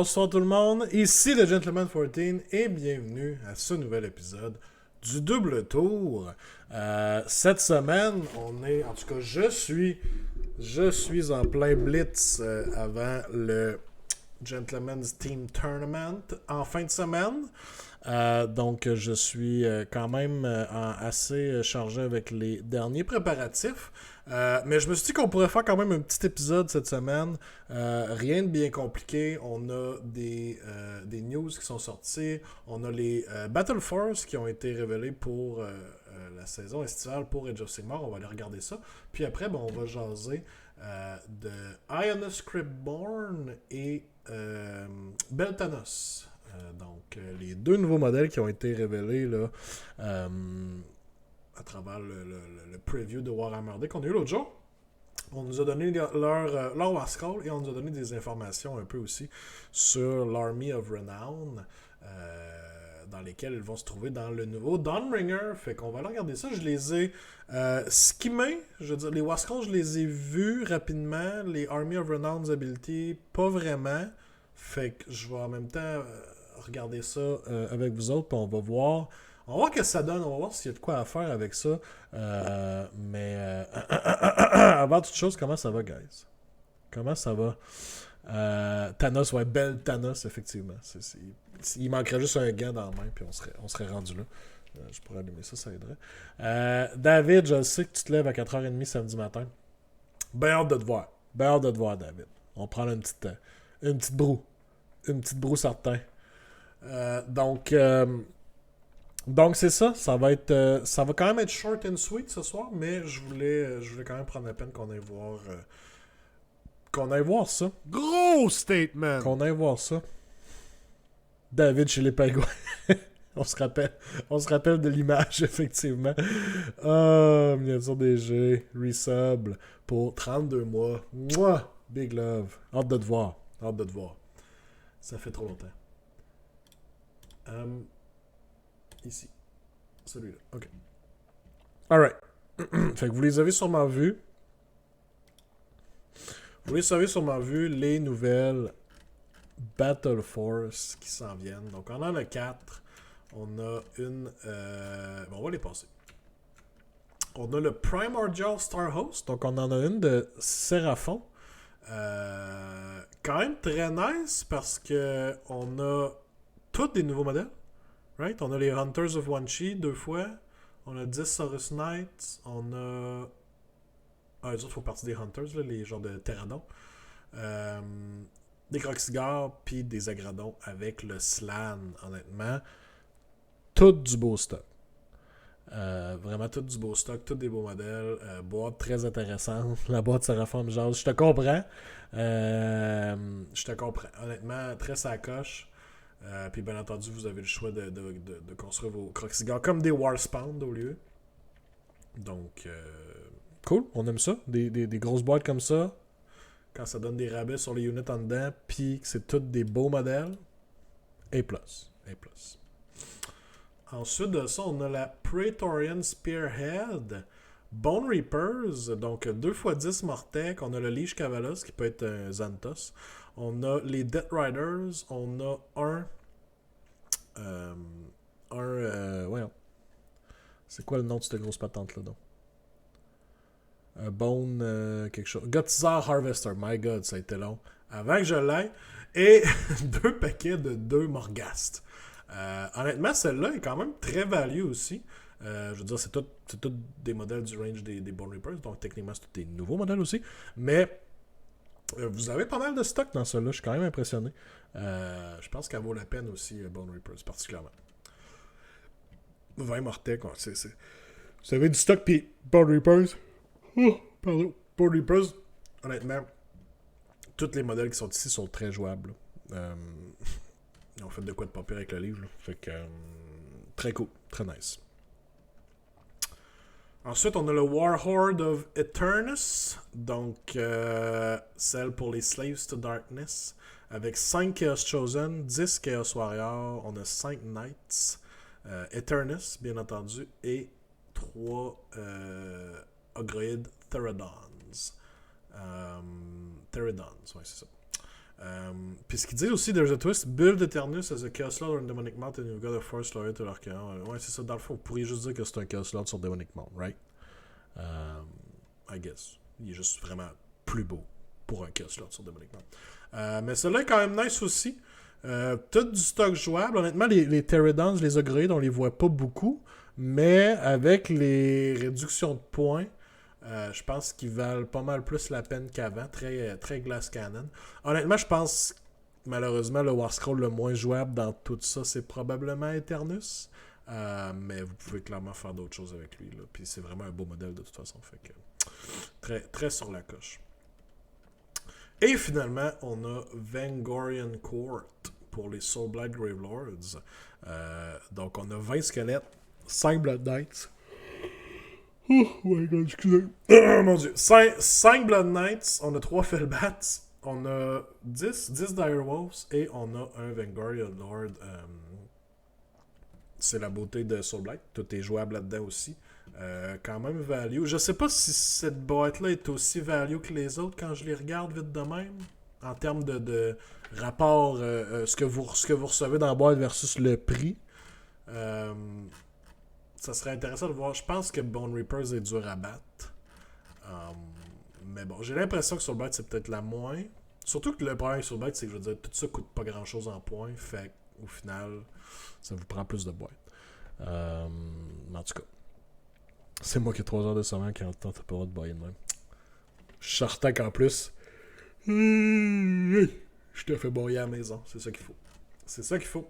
bonsoir tout le monde, ici le Gentleman 14 et bienvenue à ce nouvel épisode du Double Tour. Cette semaine, en tout cas je suis en plein blitz avant le Gentleman's Team Tournament en fin de semaine. Donc je suis quand même assez chargé avec les derniers préparatifs. Mais je me suis dit qu'on pourrait faire quand même un petit épisode cette semaine. Rien de bien compliqué. On a des news qui sont sorties. On a les Battle Force qui ont été révélés pour la saison estivale pour Age of Sigmar. On va aller regarder ça. Puis après, on va jaser de Ionis Cryptborn et Beltanos. Donc, les deux nouveaux modèles qui ont été révélés là, à travers le preview de Warhammer Day qu'on a eu l'autre jour. On nous a donné leur War Scroll et on nous a donné des informations un peu aussi sur l'Army of Renown, dans lesquelles ils vont se trouver dans le nouveau Dawnbringer. Fait qu'on va aller regarder ça. Je les ai skimmés. Je veux dire, les War Scrolls, je les ai vus rapidement. Les Army of Renown's Ability, pas vraiment. Fait que je vais en même temps regarder ça avec vous autres, puis on va voir. On va voir ce que ça donne, on va voir s'il y a de quoi à faire avec ça. Avant toute chose, comment ça va, guys? Comment ça va? Thanos, ouais, belle Thanos, effectivement. Il manquerait juste un gant dans la main, puis on serait rendu là. Je pourrais allumer ça, ça aiderait. David, je sais que tu te lèves à 4h30 samedi matin. Ben hâte de te voir. Ben hâte de te voir, David. On prend une petite broue. Une petite broue certain. Donc c'est ça. Ça va quand même être short and sweet ce soir, mais je voulais quand même prendre la peine qu'on aille voir ça. Gros statement! Qu'on aille voir ça. David chez les Pingouins. On se rappelle de l'image, effectivement. Miniature DG, resub pour 32 mois. Mouah! Big love. Hâte de te voir. Ça fait trop longtemps. Ici. Celui-là. OK. Alright. Fait que vous les avez sûrement vus. Les nouvelles Battle Force qui s'en viennent. Donc, on en a 4. On a une... on va les passer. On a le Primordial Star Host. Donc, on en a une de Séraphon. Quand même très nice parce que on a tous des nouveaux modèles. Right? On a les Hunters of One-Chi 2 fois. On a 10 Saurus Knights. On a... les autres font partie des Hunters, là, les genres de Pteranodons. Des Croxigars, puis des Agradons avec le Slan, honnêtement. Tout du beau stock. Vraiment tout du beau stock, tous des beaux modèles. Boîte très intéressante. La boîte Seraphon Jazz. Je te comprends. Honnêtement, très sacoche. Puis bien entendu, vous avez le choix de construire vos Croxigars comme des Warspound au lieu. Donc, cool, on aime ça. Des grosses boîtes comme ça. Quand ça donne des rabais sur les units en dedans, puis que c'est tous des beaux modèles. A+. Ensuite de ça, on a la Praetorian Spearhead. Bone Reapers, donc 2x10 Mortec. On a le Leash Cavalos, qui peut être un Xanthos. On a les Death Riders. On a voyons. C'est quoi le nom de cette grosse patente-là, donc? Bone, quelque chose. Gotzar Harvester. My God, ça a été long. Avant que je l'aie. Et 2 paquets de 2 Morghast. Honnêtement, celle-là est quand même très value aussi. Je veux dire, c'est tout des modèles du range des Bone Reapers. Donc, techniquement, c'est tous des nouveaux modèles aussi. Mais vous avez pas mal de stock dans celle-là. Je suis quand même impressionné. Je pense qu'elle vaut la peine aussi, Bone Reapers, particulièrement. 20 Mortec, vous avez du stock, puis Bone Reapers. Bone Reapers, honnêtement, tous les modèles qui sont ici sont très jouables. Ils ont fait de quoi de pas pire avec le livre. Là. Fait que très cool, très nice. Ensuite, on a le Warhorde of Eternus. Donc, celle pour les Slaves to Darkness. Avec 5 Chaos Chosen, 10 Chaos Warriors. On a 5 Knights. Eternus, bien entendu. Et 3 Ogroid Theradons. Theradons, ouais, c'est ça. Puis ce qu'ils disent aussi, there's a twist, build Eternus as a Chaos Lord or a Demonic Mount and you've got a Force Lord to l'Archéon. Ouais, c'est ça. Dans le fond, vous pourriez juste dire que c'est un Chaos Lord sur Demonic Mount, right? I guess. Il est juste vraiment plus beau pour un Chaos Lord sur Demonic Mount. Mais celui-là est quand même nice aussi. Tout du stock jouable. Honnêtement, les Pterodons, les upgrades, on les voit pas beaucoup. Mais avec les réductions de points, je pense qu'ils valent pas mal plus la peine qu'avant. Très, très Glass Cannon. Honnêtement, je pense malheureusement le War Scroll le moins jouable dans tout ça, c'est probablement Eternus. Mais vous pouvez clairement faire d'autres choses avec lui. Là. Puis c'est vraiment un beau modèle de toute façon. Fait que, très, très sur la coche. Et finalement, on a Vangorian Court pour les Soulblight Gravelords. Donc on a 20 squelettes, 5 Blood Knights. Oh my god, excusez. Oh mon dieu. 5 Blood Knights, on a 3 Fellbats, on a 10 Direwolves et on a un Vangorian Lord. C'est la beauté de Soulblight. Tout est jouable là-dedans aussi. Quand même value. Je sais pas si cette boîte-là est aussi value que les autres quand je les regarde vite de même. En termes de rapport, ce que vous recevez dans la boîte versus le prix. Ça serait intéressant de voir. Je pense que Bone Reapers est dur à battre. Mais bon, j'ai l'impression que Soulblight c'est peut-être la moins. Surtout que le problème avec Soulblight, c'est que je veux dire, tout ça coûte pas grand-chose en points. Fait au final, ça vous prend plus de boîtes. En tout cas. C'est moi qui ai 3 heures de sommeil quand t'as pas le droit de bailler de même. Je sortais qu'en plus. Je te fais bailler à la maison. C'est ça qu'il faut. C'est ça qu'il faut.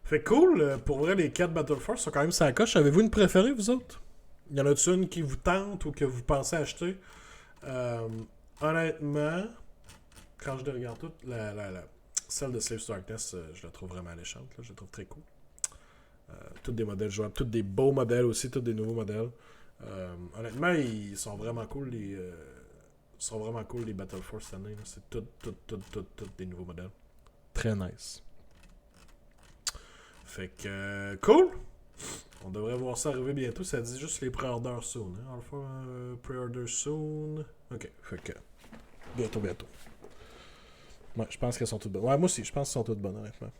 Fait cool. Pour vrai, les 4 Battle Force sont quand même sa coche. Avez-vous une préférée, vous autres? Y en a-tu une qui vous tente ou que vous pensez acheter? Honnêtement, quand je les regarde toutes, celle de Slaves to Darkness, je la trouve vraiment alléchante. Là. Je la trouve très cool. Tous des modèles jouables, tous des beaux modèles aussi, tous des nouveaux modèles. Honnêtement, ils sont vraiment cool les Battle Force cette année. Là. C'est tout des nouveaux modèles. Très nice. Fait que cool! On devrait voir ça arriver bientôt. Ça dit juste les pre-order soon. Hein? Alpha pre-order soon. Ok, fait que bientôt. Ouais, je pense qu'elles sont toutes bonnes. Ouais, moi aussi, je pense qu'elles sont toutes bonnes, honnêtement.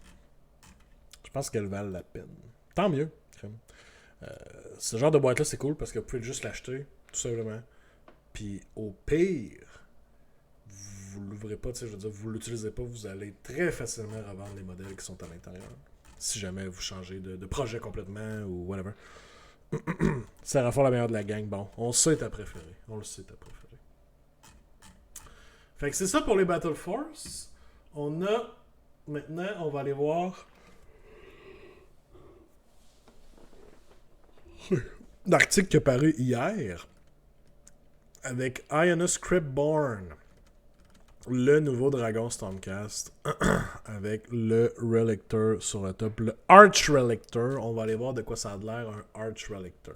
Je pense qu'elles valent la peine. Tant mieux. Ce genre de boîte-là, c'est cool parce que vous pouvez juste l'acheter, tout simplement. Puis au pire, vous l'ouvrez pas, je veux dire, vous l'utilisez pas, vous allez très facilement revendre les modèles qui sont à l'intérieur. Si jamais vous changez de projet complètement ou whatever. C'est à fond la meilleure de la gang. Bon, on sait ta préférée. Fait que c'est ça pour les Battle Force. Maintenant, on va aller voir l'article qui est paru hier avec Ionis Cryptborn, le nouveau dragon Stormcast avec le Relictor sur le top, le Arch Relictor. On va aller voir de quoi ça a l'air un Arch Relictor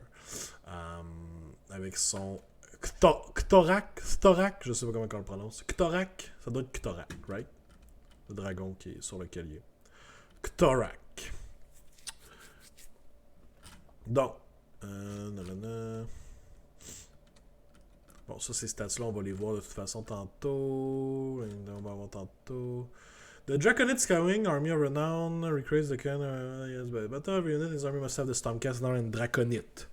avec son Ktorak, je sais pas comment on le prononce. Ktorak, ça doit être Ktorak, right? Le dragon qui est sur lequel il est. Ktorak. Donc, bon, ça, ces stats-là, on va les voir de toute façon tantôt. On va voir tantôt. The Draconids coming, Army of Renown, recreates the can. Yes, but every unit in his army must have the Stormcast now in Draconid.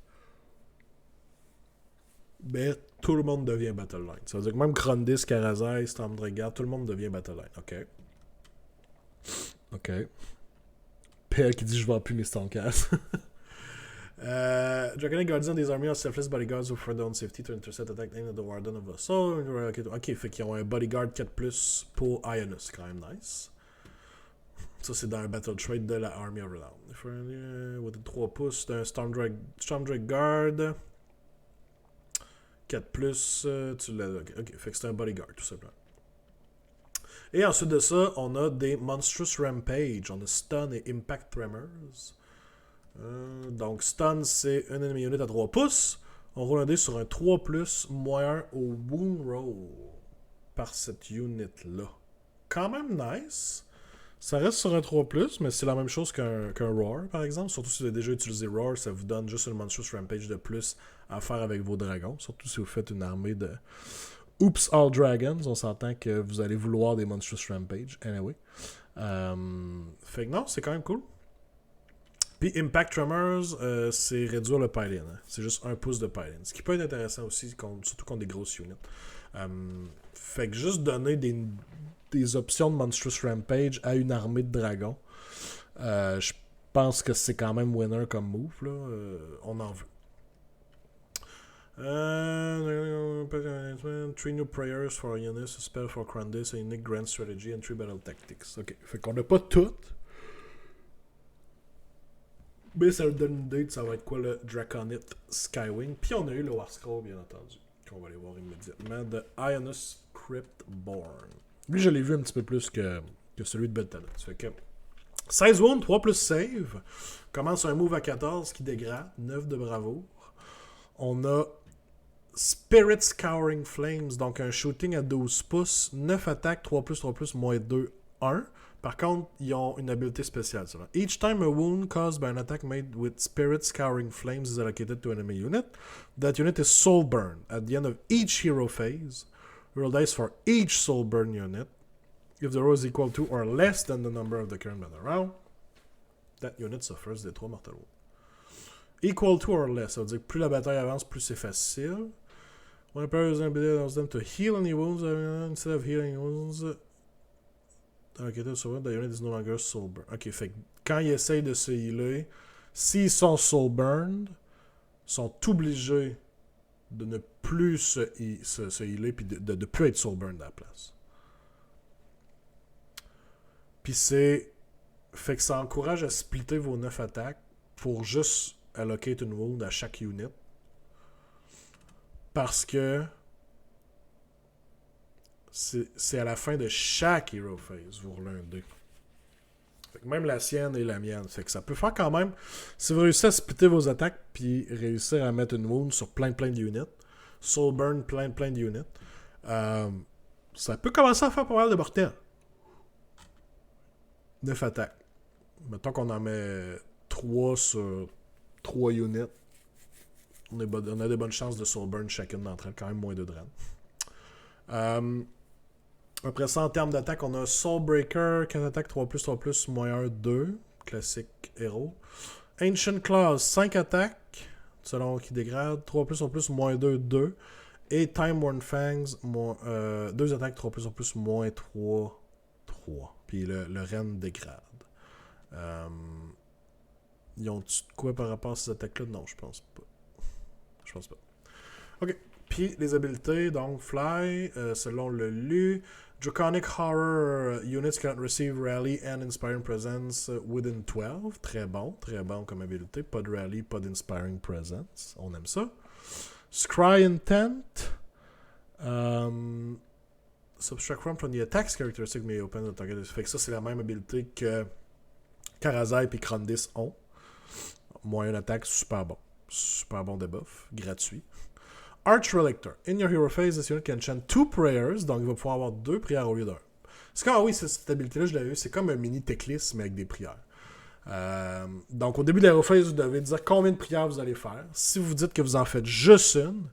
Ben, tout le monde devient Battle Line. Ça veut dire que même Krondys, Karazai, Stormdragard, tout le monde devient Battle Line. Ok. PL qui dit je vends plus mes Stormcast. Draconid Guardian des armies of selfless bodyguards who for their own safety to intercept attack named the Warden of the Soul. Ok, fait qu'ils ont un bodyguard 4+, pour Ionis, quand même nice. Ça, c'est dans un battle trait de la Army of Renown. With 3 pouces, c'est un Stormdrake Guard. 4+, tu l'as. Ok, fait que c'est un bodyguard, tout simplement. Et ensuite de ça, on a des Monstrous Rampage. On a Stun et Impact Tremors. Donc, Stun, c'est un enemy unit à 3 pouces. On roule un dé sur un 3+, moins 1 au Wound Roll par cette unit-là. Quand même nice. Ça reste sur un 3+, mais c'est la même chose qu'un Roar, par exemple. Surtout si vous avez déjà utilisé Roar, ça vous donne juste une Monstrous Rampage de plus à faire avec vos dragons. Surtout si vous faites une armée de Oops All Dragons, on s'entend que vous allez vouloir des Monstrous Rampage, anyway. Fait que non, c'est quand même cool. Puis Impact Tremors, c'est réduire le pile-in. Hein. C'est juste 1 pouce de pile-in. Ce qui peut être intéressant aussi, surtout contre des grosses units. Fait que juste donner des options de Monstrous Rampage à une armée de dragons, je pense que c'est quand même winner comme move. Là. On en veut. 3 new prayers for Ionis, a spell for Crandis, a unique grand strategy, and 3 battle tactics. Ok, fait qu'on n'a pas toutes. Mais ça nous donne une idée de ça va être quoi le Draconite Skywing. Puis on a eu le War Scroll, bien entendu, qu'on va aller voir immédiatement, de Ionis Cryptborn. Lui, je l'ai vu un petit peu plus que celui de Beltane. Ça fait que 16 wounds, 3 plus save. Commence un move à 14 qui dégrade, 9 de bravoure. On a Spirit Scouring Flames, donc un shooting à 12 pouces, 9 attaques, 3 plus, moins 2, 1. Par contre, ils ont une habilité spéciale. Ça. Each time a wound caused by an attack made with Spirit Scouring Flames is allocated to an enemy unit, that unit is soul burned. At the end of each hero phase, roll dice for each soul burn unit. If the roll is equal to or less than the number of the current battle round, that unit suffers des 3 mortal wounds. Equal to or less, ça veut dire que plus la bataille avance, plus c'est facile. When a player is ability allows them to heal any wounds, instead of healing wounds, allocated so the unit is no longer soul burn. Ok, fait que quand ils essayent de se healer, s'ils sont soul burned, sont obligés de ne plus se healer puis de plus être soul burned à la place. Puis c'est. Fait que ça encourage à splitter vos 9 attaques pour juste allocate une wound à chaque unit. Parce que c'est à la fin de chaque hero phase, vous roulez un dé. Fait que même la sienne et la mienne. Fait que ça peut faire quand même, si vous réussissez à splitter vos attaques puis réussir à mettre une wound sur plein de units, soul burn plein de units, ça peut commencer à faire pas mal de mortels. 9 attaques. Mettons qu'on en met 3 sur 3 units. On a des bonnes chances de soul burn chacune d'entre elles, quand même moins de drain. Après ça, en termes d'attaque, on a Soulbreaker, 4 attaques, 3 plus, moins 1, 2. Classique héros. Ancient Claws, 5 attaques, selon qui dégrade, 3 plus, moins 2, 2. Et Time Worn Fangs, 2 attaques, 3 plus, moins 3, 3. Puis le Ren dégrade. Ils ont-tu de quoi par rapport à ces attaques-là? Non, je pense pas. Je pense pas. Ok. Puis les habiletés, donc Fly, selon le LU. Draconic Horror units cannot receive Rally and Inspiring Presence within 12. Très bon comme habilité. Pas de Rally, pas d'Inspiring Presence. On aime ça. Scry Intent. Subtract from the attacks characteristic may open the target. Fait que ça, c'est la même habilité que Karazai et Krondys ont. Moins une attaque, super bon. Super bon debuff, gratuit. Arch Relictor. In your hero phase, this unit can chant 2 prayers, donc il va pouvoir avoir 2 prières au lieu d'un. C'est comme, oui, cette habilité-là, je l'avais vu, c'est comme un mini Teclis, mais avec des prières. Donc au début de la hero phase, vous devez dire combien de prières vous allez faire. Si vous dites que vous en faites juste une,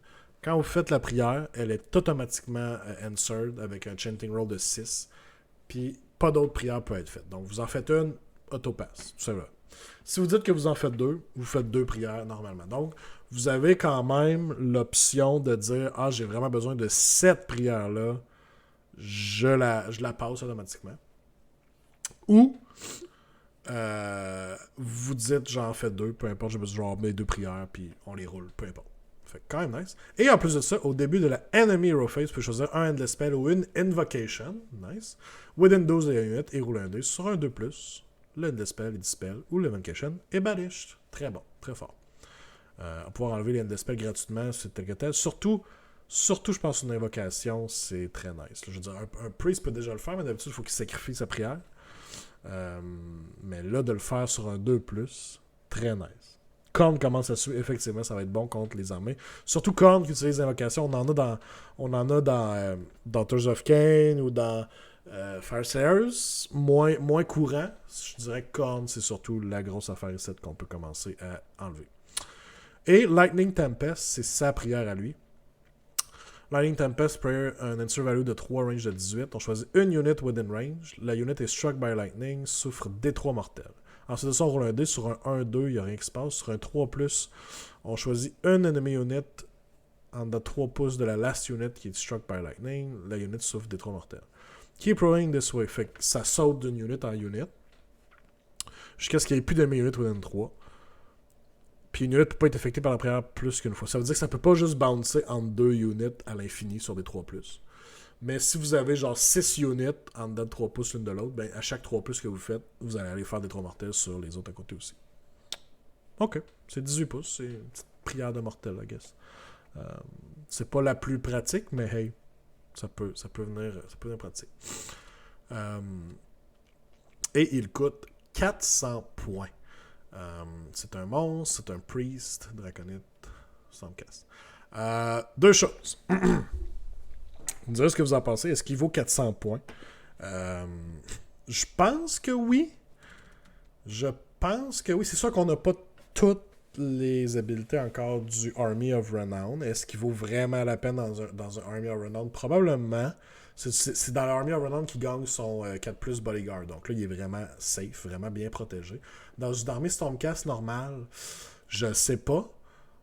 quand vous faites la prière, elle est automatiquement answered avec un chanting roll de 6, puis pas d'autres prières peuvent être faites. Donc vous en faites une, autopass, tout ça va. Si vous dites que vous en faites 2, vous faites 2 prières normalement. Donc, vous avez quand même l'option de dire « Ah, j'ai vraiment besoin de cette prière-là. » Je la passe automatiquement. Ou, vous dites « J'en fais 2, peu importe, j'ai besoin de mes 2 prières, puis on les roule, peu importe. » Fait quand même nice. Et en plus de ça, au début de la Enemy Hero Phase, vous pouvez choisir un Endless Spell ou une Invocation. Nice. Within 12 units et rouler un dé sur un 2+. Le Endless Spell, le Dispel ou le Invocation est banished. Très bon, très fort. Pouvoir enlever les Endless Spell gratuitement, c'est tel que tel. Surtout, je pense une invocation, c'est très nice. Je veux dire, un priest peut déjà le faire, mais d'habitude, il faut qu'il sacrifie sa prière. Mais là, de le faire sur un 2+, très nice. Korn commence à suivre, effectivement, ça va être bon contre les armées. Surtout Korn qui utilise l'invocation, on en a dans Daughters of Cain ou dans Farsayers, moins courant. Je dirais que Korn, c'est surtout la grosse affaire ici qu'on peut commencer à enlever. Et Lightning Tempest, c'est sa prière à lui. Lightning Tempest, prayer, un answer value de 3, range de 18. On choisit une unit within range. La unit est struck by lightning, souffre D3 mortel. Ensuite de ça, on roule un dé. Sur un 1-2, il n'y a rien qui se passe. Sur un 3+, on choisit une enemy unit en de 3 pouces de la last unit qui est struck by lightning. La unit souffre D3 mortel. Keep rolling this way. Fait que ça saute d'une unit en unit. Jusqu'à ce qu'il n'y ait plus d'enemy unit within 3. Puis une unit ne peut pas être affectée par la prière plus qu'une fois. Ça veut dire que ça ne peut pas juste bouncer entre 2 units à l'infini sur des 3+. Mais si vous avez genre 6 units en dedans de 3 pouces l'une de l'autre, ben à chaque 3+ que vous faites, vous allez aller faire des 3 mortels sur les autres à côté aussi. Ok, c'est 18 pouces, c'est une petite prière de mortel, I guess. C'est pas la plus pratique, mais hey, ça peut venir pratique. Et il coûte 400 points. C'est un monstre, c'est un priest, draconite, stormcast. Deux choses. Vous me direz ce que vous en pensez. Est-ce qu'il vaut 400 points? Je pense que oui. C'est sûr qu'on n'a pas toutes les habiletés encore du Army of Renown. Est-ce qu'il vaut vraiment la peine dans un Army of Renown? Probablement. C'est dans l'Army of Renown qu'il gagne son 4+ bodyguard. Donc là, il est vraiment safe, vraiment bien protégé. Dans une armée Stormcast normale, je sais pas.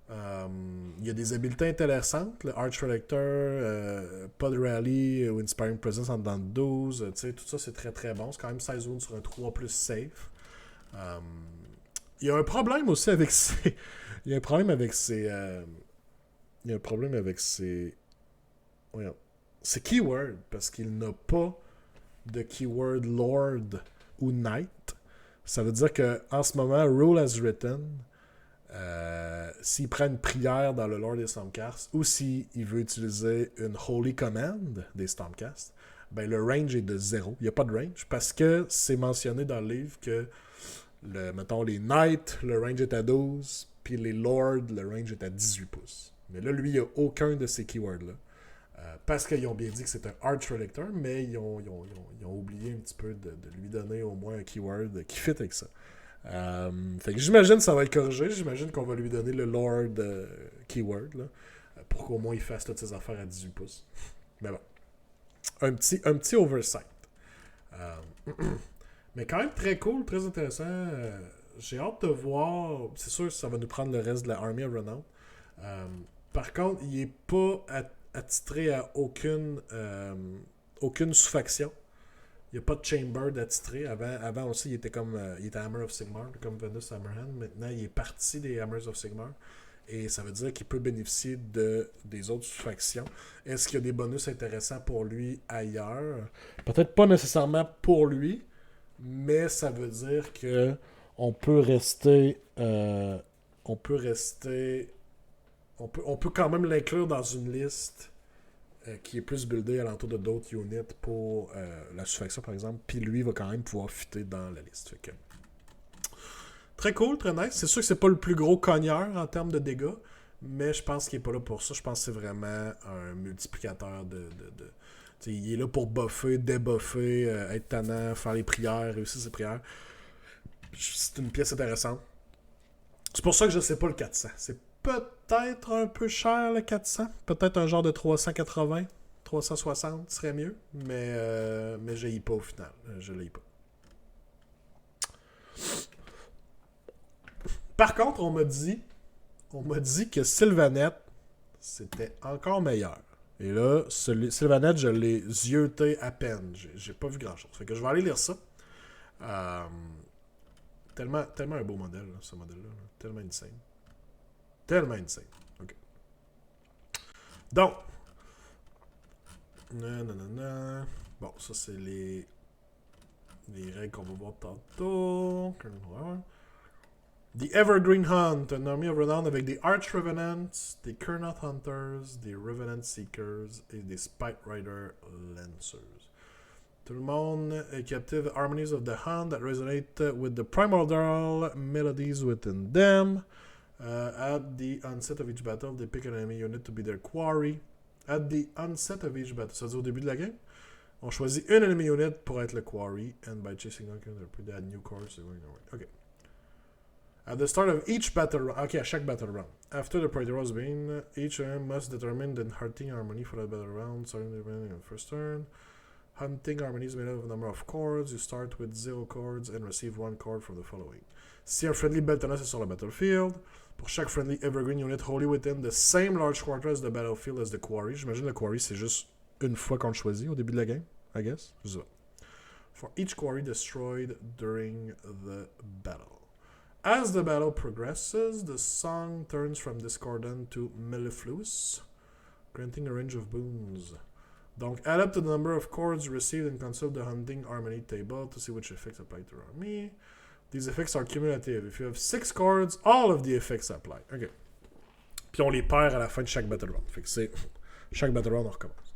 Il y a des habiletés intéressantes. Le Arch Relictor, Pod Rally ou Inspiring Presence en dedans de 12. Tout ça, c'est très très bon. C'est quand même 16 wounds sur un 3+ safe. Il y a un problème aussi avec ces... Il y a un problème avec ces... Voyons. C'est keyword, parce qu'il n'a pas de keyword Lord ou Knight. Ça veut dire qu'en ce moment, Rule as Written, s'il prend une prière dans le Lord des Stormcasts, ou s'il veut utiliser une Holy Command des Stormcasts, ben le range est de 0. Il n'y a pas de range, parce que c'est mentionné dans le livre que, mettons, les Knights, le range est à 12, puis les Lords, le range est à 18 pouces. Mais là, lui, il n'y a aucun de ces keywords-là. Parce qu'ils ont bien dit que c'est un Arch Relictor, mais ils ont oublié un petit peu de lui donner au moins un keyword qui fit avec ça. Fait que j'imagine que ça va être corrigé. J'imagine qu'on va lui donner le Lord keyword là, pour qu'au moins il fasse toutes ses affaires à 18 pouces. Mais bon. Un petit oversight. Mais quand même très cool, très intéressant. J'ai hâte de voir. C'est sûr que ça va nous prendre le reste de la Army of Renown. Par contre, il n'est pas attitré à aucune sous-faction. Il n'y a pas de chamber d'attitré. Avant aussi, il était Hammer of Sigmar, comme Venus Hammerhand. Maintenant, il est parti des Hammers of Sigmar. Et ça veut dire qu'il peut bénéficier des autres sous-factions. Est-ce qu'il y a des bonus intéressants pour lui ailleurs? Peut-être pas nécessairement pour lui, mais ça veut dire que on peut rester... on peut quand même l'inclure dans une liste qui est plus buildée alentour de d'autres units pour la sous-faction, par exemple. Puis lui va quand même pouvoir fitter dans la liste. Fait que... Très cool, très nice. C'est sûr que c'est pas le plus gros cogneur en termes de dégâts, mais je pense qu'il est pas là pour ça. Je pense que c'est vraiment un multiplicateur il est là pour buffer, débuffer, être tannant, faire les prières, réussir ses prières. C'est une pièce intéressante. C'est pour ça que je sais pas le 400. C'est peut-être un peu cher le 400. Peut-être un genre de 380, 360 serait mieux. Mais je l'ai pas au final. Je l'ai pas. Par contre, on m'a dit que Sylvaneth, c'était encore meilleur. Et là, Sylvaneth, je l'ai zioté à peine. J'ai pas vu grand-chose. Fait que je vais aller lire ça. Tellement un beau modèle, là, ce modèle-là. Tellement insane. Tellement insane. OK. Donc. Bon, ça, c'est les règles qu'on va voir tantôt. The Evergreen Hunt, un army of renown avec des Arch Revenants, des Kurnoth Hunters, des Revenant Seekers et des Spite Rider Lancers. Tout le monde est captive Harmonies of the Hunt that resonate with the primordial melodies within them. At the onset of each battle, they pick an enemy unit to be their quarry. At the onset of each battle, ça veut dire au début de la game, on choisit une enemy unit pour être le quarry, and by chasing down they add new cores. OK. At the start of each battle round, ok, à chaque battle round. After the priority roll has been, each must determine the hunting harmony for that battle round, starting the first turn. Hunting harmony is made up of a number of chords. You start with 0 chords and receive 1 chord from the following. Si un friendly Beltanas est sur le battlefield, pour chaque friendly Evergreen unit wholly within the same large quarter as the battlefield as the quarry. J'imagine le quarry, c'est juste une fois qu'on le choisit au début de la game, I guess. Je sais pas. For each quarry destroyed during the battle. As the battle progresses, the song turns from discordant to mellifluous, granting a range of boons. Donc, add up the number of chords received and consult the hunting harmony table to see which effects apply to your army. These effects are cumulative. If you have 6 chords, all of the effects apply. OK. Puis on les perd à la fin de chaque battle round. Fait que c'est... Chaque battle round, on recommence.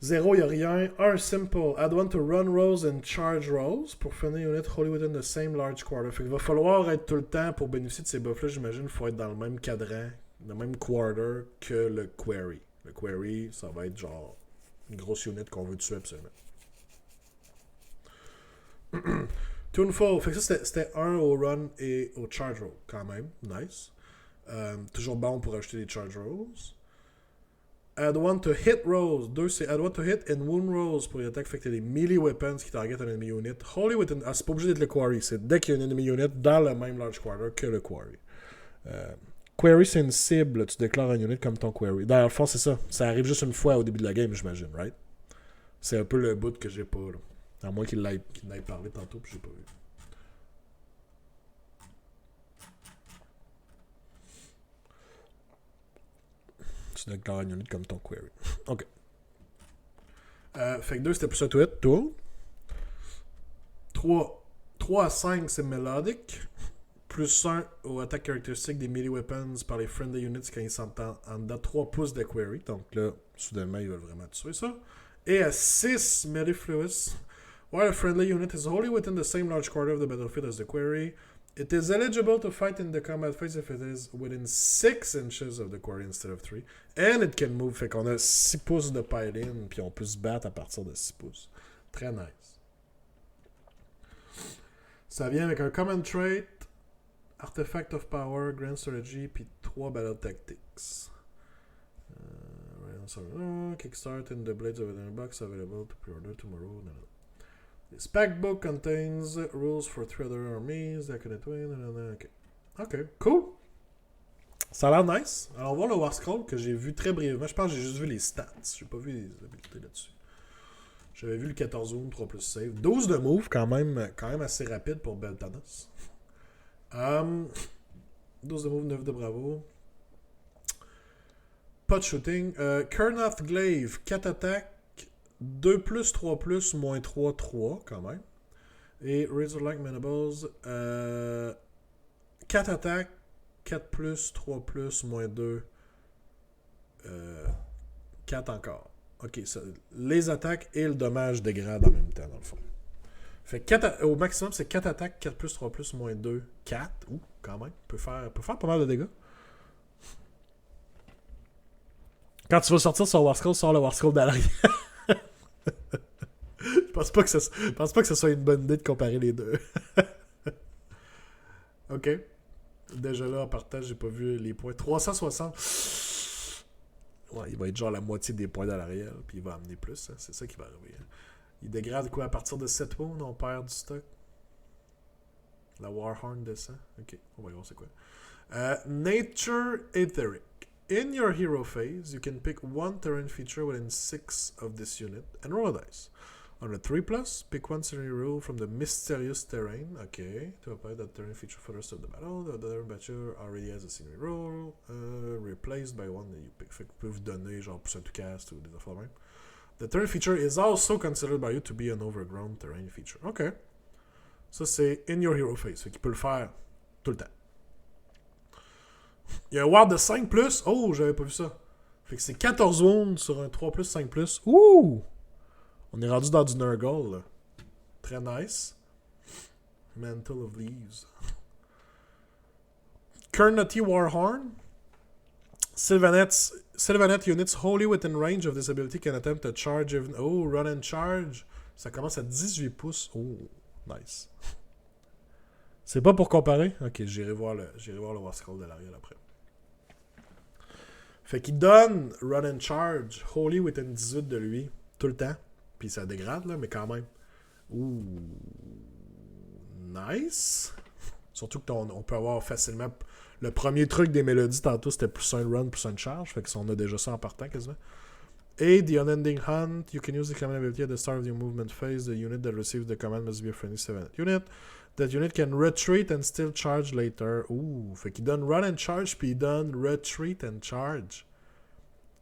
0, il n'y a rien. 1, simple. Add 1 to run rows and charge rows pour finir unit wholly within the same large quarter. Fait qu'il va falloir être tout le temps, pour bénéficier de ces buffs-là, j'imagine, il faut être dans le même cadran, le même quarter que le query. Le query, ça va être genre une grosse unit qu'on veut tuer absolument. Tuneful. Fait que ça, c'était 1 au run et au charge roll, quand même. Nice. Toujours bon pour ajouter des charge rolls. Add 1 to hit rolls. 2, c'est add 1 to hit and wound rolls pour les attaques affecter les melee weapons qui target un enemy unit. Wholly within... Ah, c'est pas obligé d'être le quarry. C'est dès qu'il y a un enemy unit dans le même large quarter que le quarry. Query, c'est une cible. Tu déclares un unit comme ton query. Dans le fond, c'est ça. Ça arrive juste une fois au début de la game, j'imagine, right? C'est un peu le bout que j'ai pas, là. À moins qu'il l'ait parlé tantôt, puis j'ai pas vu. Tu déclares un unit comme ton query. OK. Fait que 2, c'était plus un tweet. Tour. 3 à 5, c'est melodic. Plus 1 aux attaques caractéristiques des melee weapons par les friendly units quand ils sont en dedans 3 pouces de query. Donc là, soudainement, ils veulent vraiment tuer ça. Et à 6, mellifluous. While a friendly unit is wholly within the same large quarter of the battlefield as the query, it is eligible to fight in the combat phase if it is within 6 inches of the quarry instead of 3. And it can move. Fait qu'on a 6 pouces de pile-in, puis on peut se battre à partir de 6 pouces. Très nice. Ça vient avec un common trait, Artifact of Power, Grand Strategy, puis 3 Battle Tactics. Kickstart in the Blades of the Box available to pre-order tomorrow. No. This pack book contains rules for 3 other armies that can win. Ok, cool. Ça a l'air nice. Alors, on va voir le War Scroll que j'ai vu très brièvement. Je pense que j'ai juste vu les stats. J'ai pas vu les habilités là-dessus. J'avais vu le 14 wound, 3 plus save. 12 de move, quand même assez rapide pour Beltanas. 12 de move, 9 de bravo. Pot shooting. Kurnoth Glaive, 4 attaques. 2 plus, 3 plus, moins 3, 3 quand même. Et Razorlike Mandibles, 4 attaques, 4 plus, 3 plus, moins 2, 4 encore. Ok, ça, les attaques et le dommage dégradent en même temps dans le fond. Fait que au maximum, c'est 4 attaques, 4 plus, 3 plus, moins 2, 4. Ouh, quand même. Peut faire pas mal de dégâts. Quand tu vas sortir sur War Scroll, sors le War Scroll d'arrière. Je pense pas que ce soit une bonne idée de comparer les deux. Ok. Déjà là, en partage, j'ai pas vu les points. 360. Ouais, il va être genre la moitié des points dans l'arrière, puis il va amener plus. Hein. C'est ça qui va arriver. Hein. Il dégrade quoi à partir de 7 wounds, on perd du stock. La Warhorn descend. Ok, on va voir c'est quoi. Nature Etheric. In your hero phase, you can pick one terrain feature within 6 of this unit and roll a dice. On a 3+, pick one scenery rule from the mysterious terrain. Okay, to apply that terrain feature for the rest of the battle. The other battle already has a scenery rule, replaced by one that you pick. Fait que vous pouvez vous donner genre plus un to cast ou des affaires même. The terrain feature is also considered by you to be an overgrown terrain feature. Ok. Ça c'est in your hero phase. Fait qu'il peut le faire tout le temps. Il y a un ward de 5+. Oh, j'avais pas vu ça. Fait que c'est 14 wounds sur un 3+, 5+. Ouh! On est rendu dans du Nurgle, là. Très nice. Mantle of Leaves. Kernati Warhorn. Sylvanet units wholly within range of this ability can attempt to charge even... Oh, run and charge. Ça commence à 18 pouces. Oh, nice. C'est pas pour comparer? Ok, j'irai voir le War Scroll de l'Ariel après. Fait qu'il donne Run and Charge, Holy within 18 de lui, tout le temps. Puis ça dégrade, là, mais quand même. Ouh. Nice. Surtout qu'on peut avoir facilement... Le premier truc des mélodies, tantôt, c'était plus un run, plus un charge. Fait qu'on a déjà ça en partant, quasiment. Et The Unending Hunt, you can use the command ability at the start of your movement phase. The unit that receives the command must be a friendly 7 unit. That unit can retreat and still charge later. Ouh. Fait qu'il donne Run and Charge, puis il donne Retreat and Charge.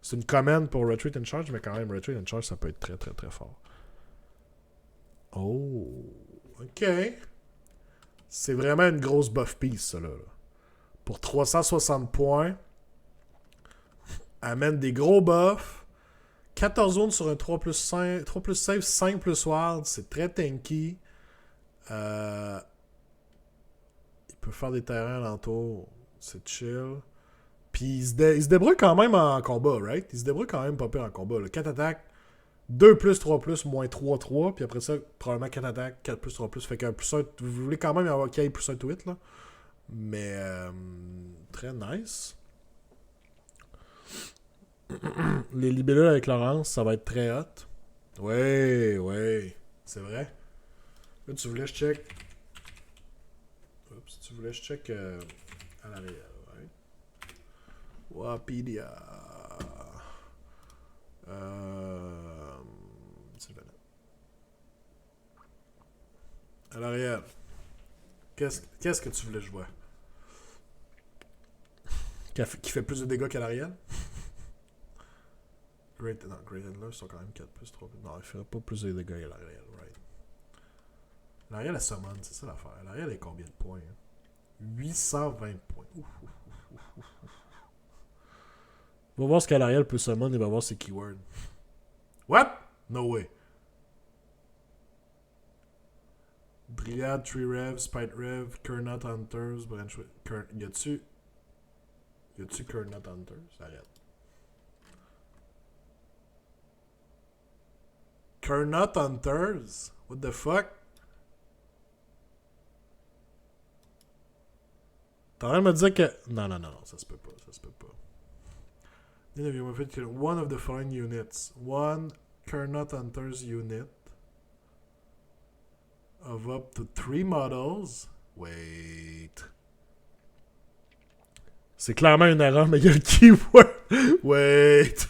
C'est une commande pour Retreat and Charge, mais quand même, Retreat and Charge, ça peut être très, très, très fort. Oh. OK. C'est vraiment une grosse buff piece, ça, là. Pour 360 points. Amène des gros buffs. 14 zones sur un 3 plus 5, 3 plus save, 5 plus ward. C'est très tanky. Il peut faire des terrains alentour. C'est chill. Puis il se débrouille quand même en combat, right? Il se débrouille quand même pas pire en combat. Là. 4 attaques, 2 plus, 3 plus, moins 3, 3. Puis après ça, probablement 4 attaques, 4 plus, 3 plus. Fait qu'un plus 1, vous voulez quand même avoir qu'il y ait plus 1 tweet, là. Mais très nice. Les libellules avec Laurence, ça va être très hot. Ouais. C'est vrai. Là, tu voulais que je check. Oups, tu voulais que je check à l'arrière, ouais. Wapedia. Sylvain. À l'arrière. Qu'est-ce que tu voulais que je vois? Qui fait plus de dégâts qu'à l'arrière? Great Handlers sont quand même 4 plus 3 plus. Non, il ferait pas plus de dégâts à l'arrière, right? L'Ariel, elle summon, c'est ça l'affaire. L'Ariel est combien de points? 820 points. Ouf. On va voir ce qu'Ariel peut summon et va voir ses keywords. What? No way. Dryad, Tree Rev, Spite Rev, Kernot Hunters, Branch... Y a-tu Kernot Hunters? Arrête. Kernot Hunters? What the fuck? T'es en train de me dire que... Non, ça se peut pas. Then you move it to one of the following units. One Kernot Hunters unit of up to 3 models. Wait. C'est clairement une erreur, mais il y a le keyword. Wait.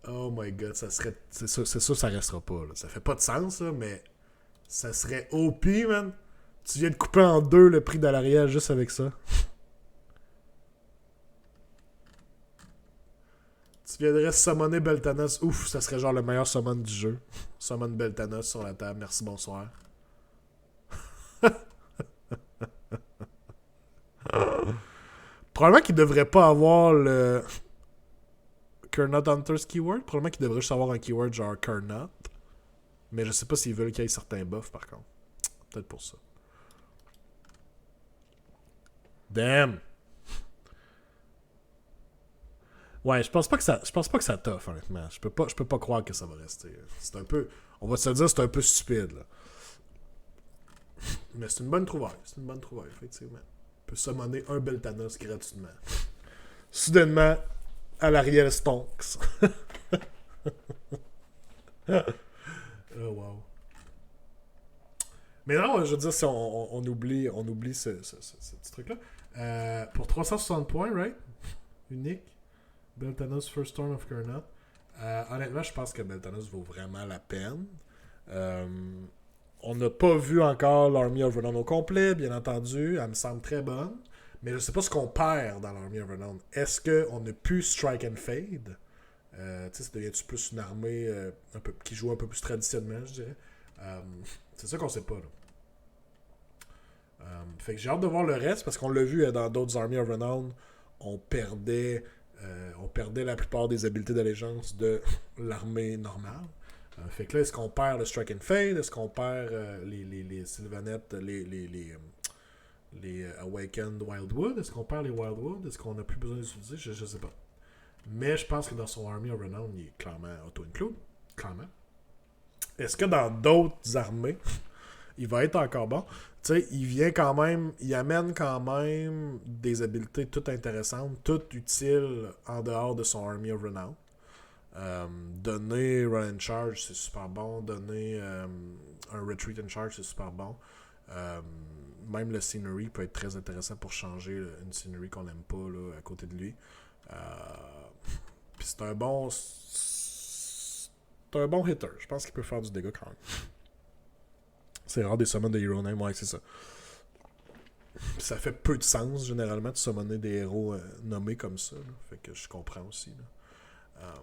Oh my god, ça serait... C'est sûr, ça restera pas. Là. Ça fait pas de sens, là, mais ça serait OP, man. Tu viens de couper en deux le prix de l'Ariel juste avec ça. Tu viendrais summoner Beltanos. Ouf, ça serait genre le meilleur summon du jeu. Summon Beltanos sur la table. Merci, bonsoir. Probablement qu'il devrait pas avoir le Kernot Hunters keyword. Probablement qu'il devrait juste avoir un keyword genre Kernot. Mais je sais pas s'ils veulent qu'il y ait certains buffs par contre. Peut-être pour ça. Damn! Ouais, je pense pas que ça toffe, honnêtement. Je peux pas croire que ça va rester. C'est un peu... On va se dire c'est un peu stupide, là. Mais c'est une bonne trouvaille. Effectivement. On peut summoner un Beltanos gratuitement. Soudainement, à l'Ariel Stonks. Oh, wow. Mais non, je veux dire, si on oublie ce petit truc-là. Pour 360 points, right? Unique. Beltanos First Storm of Kernot. Honnêtement, je pense que Beltanos vaut vraiment la peine. On n'a pas vu encore l'Army of Renown au complet, bien entendu. Elle me semble très bonne. Mais je sais pas ce qu'on perd dans l'Army of Renown. Est-ce qu'on a pu Strike and Fade? Ça devient-tu plus une armée qui joue un peu plus traditionnellement, je dirais. C'est ça qu'on sait pas, là. Fait que j'ai hâte de voir le reste, parce qu'on l'a vu dans d'autres Army of Renown, on perdait la plupart des habiletés d'allégeance de l'armée normale. Fait que là, est-ce qu'on perd le Strike and Fade? Est-ce qu'on perd les Sylvanettes, les Awakened Wildwood? Est-ce qu'on perd les Wildwood? Est-ce qu'on n'a plus besoin d'utiliser? Je sais pas. Mais je pense que dans son Army of Renown, il est clairement auto-include. Clairement. Est-ce que dans d'autres armées, il va être encore bon. Tu sais, il vient quand même, il amène quand même des habiletés toutes intéressantes, toutes utiles en dehors de son Army of Renown. Donner Run and Charge, c'est super bon. Donner un Retreat and Charge, c'est super bon. Même le Scenery peut être très intéressant pour changer une Scenery qu'on n'aime pas là, à côté de lui. Puis c'est un bon hitter. Je pense qu'il peut faire du dégât quand même. C'est rare des summons de Hero Name, ouais, c'est ça. Puis ça fait peu de sens généralement de summoner des héros nommés comme ça. Là. Fait que je comprends aussi. Là.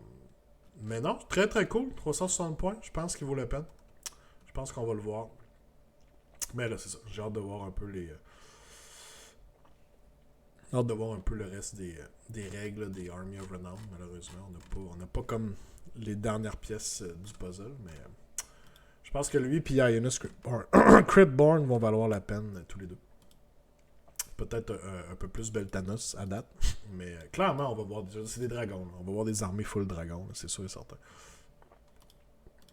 Mais non, très très cool. 360 points, je pense qu'il vaut la peine. Je pense qu'on va le voir. Mais là, c'est ça. J'ai hâte de voir un peu les. Hâte de voir un peu le reste des règles des Army of Renown. Malheureusement, on n'a pas comme les dernières pièces du puzzle. Mais je pense que lui et Ionis Cryptborn vont valoir la peine tous les deux. Peut-être un peu plus Beltanos à date. Mais clairement, on va voir. C'est des dragons. Là. On va voir des armées full dragons. Là, c'est sûr et certain.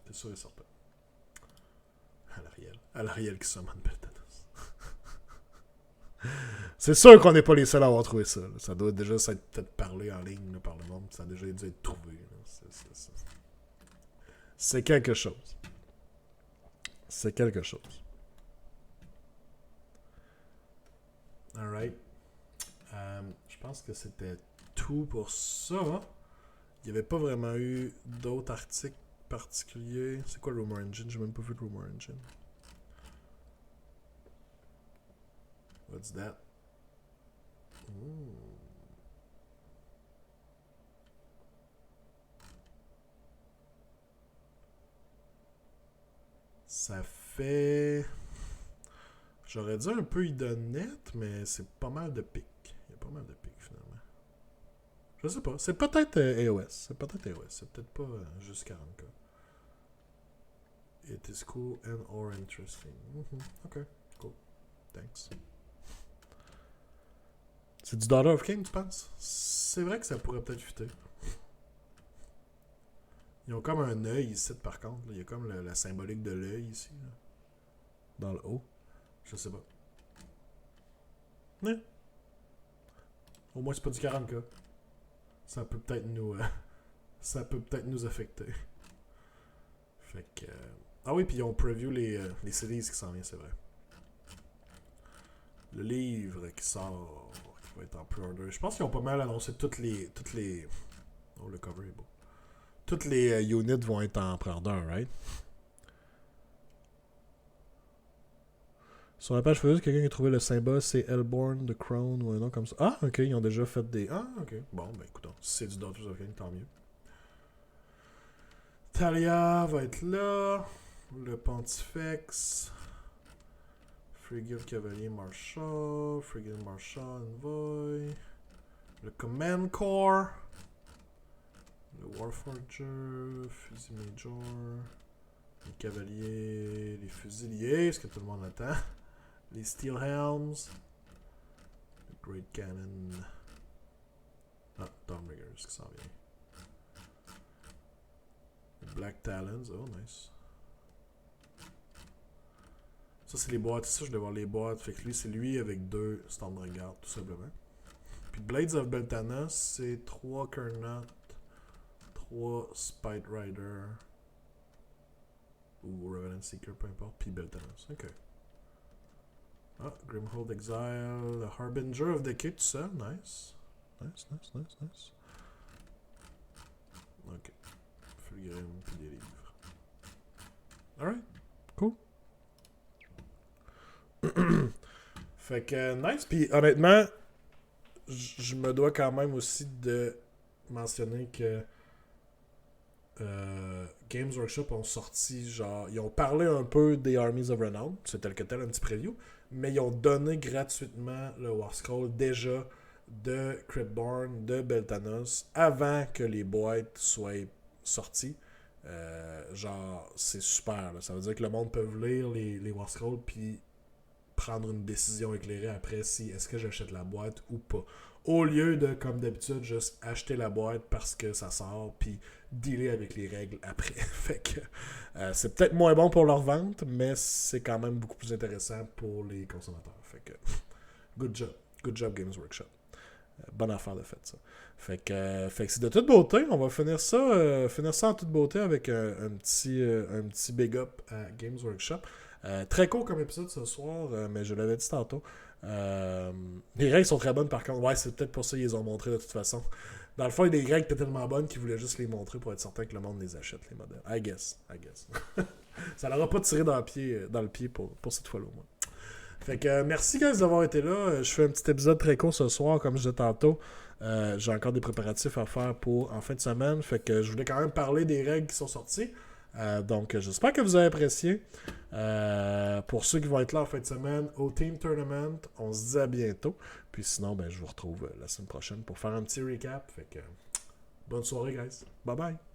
C'est sûr et certain. À l'Ariel qui summon Beltanos. C'est sûr qu'on n'est pas les seuls à avoir trouvé ça. Là. Ça doit déjà s'être peut-être parlé en ligne là, par le monde. Ça a déjà dû être trouvé. C'est quelque chose. C'est quelque chose. Alright. Je pense que c'était tout pour ça. Il n'y avait pas vraiment eu d'autres articles particuliers. C'est quoi le Rumor Engine? J'ai même pas vu le Rumor Engine. What's that? Ooh. Ça fait... J'aurais dit un peu Idonet, mais c'est pas mal de pics. Il y a pas mal de pics, finalement. Je sais pas. C'est peut-être AOS. C'est peut-être pas juste 40K. It is cool and or interesting. Ok, cool. Thanks. C'est du Daughter of King, tu penses? C'est vrai que ça pourrait peut-être fitter. Ils ont comme un œil ici, par contre. Là. Il y a comme la symbolique de l'œil ici. Là. Dans le haut. Je sais pas. Mais. Au moins, c'est pas du 40K. Ça peut peut-être nous... ça peut peut-être nous affecter. Fait que... Ah oui, puis ils ont preview les series qui s'en viennent, c'est vrai. Le livre qui sort... qui va être en pre-order. Je pense qu'ils ont pas mal annoncé toutes les... Oh, le cover est beau. Toutes les units vont être en pre-order, right? Sur la page Facebook, quelqu'un qui a trouvé le symbole, c'est Hellborn, The Crown ou un nom comme ça. Ah, ok, ils ont déjà fait des... Ah, ok. Bon, ben écoutons, si c'est du Daughters of King, tant mieux. Talia va être là. Le Pontifex. Frigate Cavalier Marshal. Frigate Marshal Envoy. Le Command Corps. Le Warforger. Fusil Major. Les Cavaliers. Les Fusiliers, ce que tout le monde attend. Les Steel Helms. Le Great Cannon. Ah, Dawnriggers qui s'en vient. Black Talons, oh nice. Ça c'est les boîtes, ça je vais voir les boîtes. Fait que lui c'est lui avec 2 Stormbringer tout simplement. Puis Blades of Beltana c'est 3 Kernot, 3 Spite Rider ou Revenant Seeker, peu importe, puis Beltanas, ok. Ah, Grimhold Exile, Harbinger of Decay tout ça, nice. Nice. Ok. Fulgrim, puis des livres. Alright, cool. Fait que nice, puis honnêtement, je me dois quand même aussi de mentionner que Games Workshop ont sorti, genre, ils ont parlé un peu des Armies of Renown, c'est tel que tel, un petit preview, mais ils ont donné gratuitement le War Scroll déjà de Cryptborn, de Beltanos, avant que les boîtes soient sorties. Genre, c'est super, là. Ça veut dire que le monde peut lire les War Scrolls puis prendre une décision éclairée après si est-ce que j'achète la boîte ou pas. Au lieu de, comme d'habitude, juste acheter la boîte parce que ça sort, puis dealer avec les règles après. Fait que c'est peut-être moins bon pour leur vente, mais c'est quand même beaucoup plus intéressant pour les consommateurs. Fait que good job. Good job Games Workshop. Bonne affaire de fait, ça. Fait que c'est de toute beauté. On va finir ça en toute beauté avec un petit big up à Games Workshop. Très court comme épisode ce soir, mais je l'avais dit tantôt. Les règles sont très bonnes par contre. Ouais, c'est peut-être pour ça qu'ils les ont montrées de toute façon. Dans le fond, les règles étaient tellement bonnes qu'ils voulaient juste les montrer pour être certain que le monde les achète, les modèles. I guess. Ça leur a pas tiré dans le pied pour cette fois-là, moi. Fait que merci guys d'avoir été là. Je fais un petit épisode très court ce soir, comme je disais tantôt. J'ai encore des préparatifs à faire pour en fin de semaine. Fait que je voulais quand même parler des règles qui sont sorties. Donc j'espère que vous avez apprécié. Pour ceux qui vont être là en fin de semaine au Team Tournament, on se dit à bientôt. Puis sinon, je vous retrouve la semaine prochaine pour faire un petit recap. Fait que bonne soirée guys. Bye bye.